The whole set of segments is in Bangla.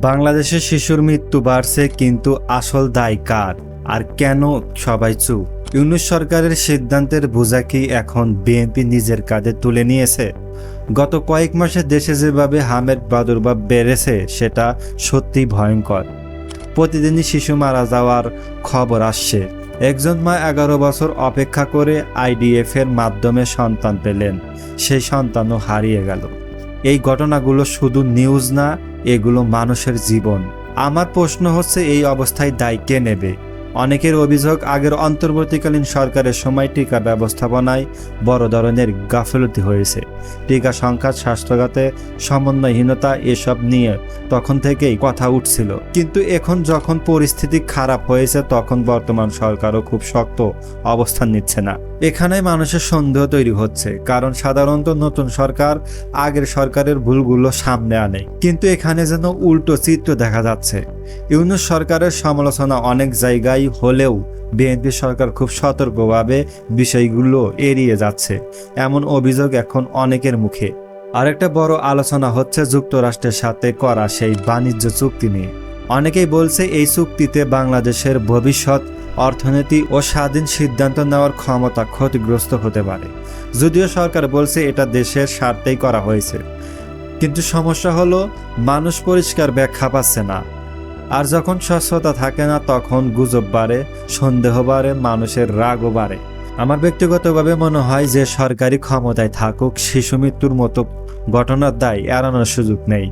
বাংলাদেশে শিশুর মৃত্যু বাড়ছে, কিন্তু আসল দায় কার আর কেন সবাই চুপ? ইউনূস সরকারের সিদ্ধান্তের বোঝা কি এখন বিএনপি নিজের কাঁধে তুলে নিয়েছে? গত কয়েক মাসে দেশে যেভাবে হামের প্রাদুর্ভাব বেড়েছে সেটা সত্যি ভয়ঙ্কর। প্রতিদিনই শিশু মারা যাওয়ার খবর আসছে। একজন মা 11 বছর অপেক্ষা করে আইডিএফ এর মাধ্যমে সন্তান পেলেন, সেই সন্তানও হারিয়ে গেল। এই ঘটনাগুলো শুধু নিউজ না, এগুলো মানুষের জীবন। আমার প্রশ্ন হচ্ছে, এই অবস্থায় দায় কে নেবে? অনেকের অভিযোগ, আগের অন্তর্বর্তীকালীন সরকারের সময় টিকা ব্যবস্থাপনায় বড় ধরনের গাফিলতি হয়েছে। টিকা সংখ্যা, স্বাস্থ্যখাতে সমন্বয়হীনতা, এসব নিয়ে তখন থেকেই কথা উঠছিল। কিন্তু এখন যখন পরিস্থিতি খারাপ হয়েছে, তখন বর্তমান সরকারও খুব শক্ত অবস্থান নিচ্ছে না। এখানে মানুষের সন্দেহ তৈরি হচ্ছে, কারণ সাধারণত নতুন সরকার আগের সরকারের ভুলগুলো সামনে আনে, কিন্তু এখানে যেন উল্টো চিত্র দেখা যাচ্ছে। ইউনূস সরকারের সমালোচনা অনেক জায়গায় হলেও বিএনপি সরকার খুব সতর্কভাবে বিষয়গুলো এড়িয়ে যাচ্ছে, এমন অভিযোগ এখন অনেকের মুখে। আরেকটা বড় আলোচনা হচ্ছে যুক্তরাষ্ট্রের সাথে করা সেই বাণিজ্য চুক্তি নিয়ে। অনেকেই বলছে এই চুক্তিতে বাংলাদেশের ভবিষ্যৎ অর্থনীতি ও স্বাধীন সিদ্ধান্ত নেওয়ার ক্ষমতা ক্ষতিগ্রস্ত হতে পারে। যদিও সরকার বলছে এটা দেশের স্বার্থেই করা হয়েছে, কিন্তু সমস্যা হলো মানুষ পরিষ্কার ব্যাখ্যা পাচ্ছে না। আর যখন স্বচ্ছতা থাকে না, তখন গুজব বাড়ে, সন্দেহ বাড়ে, মানুষের রাগও বাড়ে। আমার ব্যক্তিগতভাবে মনে হয় যে সরকারি ক্ষমতায় থাকুক, শিশু মৃত্যুর মতো ঘটনার দায় এড়ানোর সুযোগ নেই।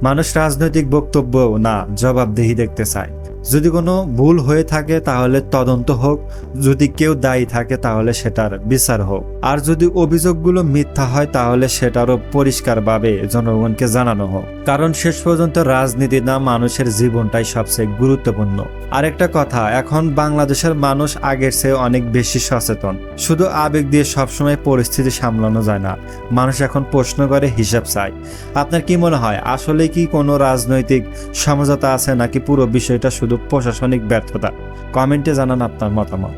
মানুষ রাজনৈতিক বক্তব্য না, জবাবদিহি দেখতে চায়। যদি কোনো ভুল হয়ে থাকে তাহলে তদন্ত হোক, যদি কেউ দায়ী থাকে তাহলে সেটার বিচার হোক, আর যদি অভিযোগগুলো মিথ্যা হয় তাহলে সেটারও পরিষ্কারভাবে জনগণকে জানানো হোক। কারণ শেষ পর্যন্ত রাজনীতি না, মানুষের জীবনটাই সবচেয়ে গুরুত্বপূর্ণ। আরেকটা কথা, এখন বাংলাদেশের মানুষ আগের চেয়ে অনেক বেশি সচেতন। শুধু আবেগ দিয়ে সবসময় পরিস্থিতি সামলানো যায় না, মানুষ এখন প্রশ্ন করে, হিসাব চায়। আপনার কি মনে হয়, আসলে কি কোনো রাজনৈতিক সমঝোতা আছে, নাকি পুরো বিষয়টা শুধু প্রশাসনিক ব্যর্থতা? কমেন্টে জানান আপনার মতামত।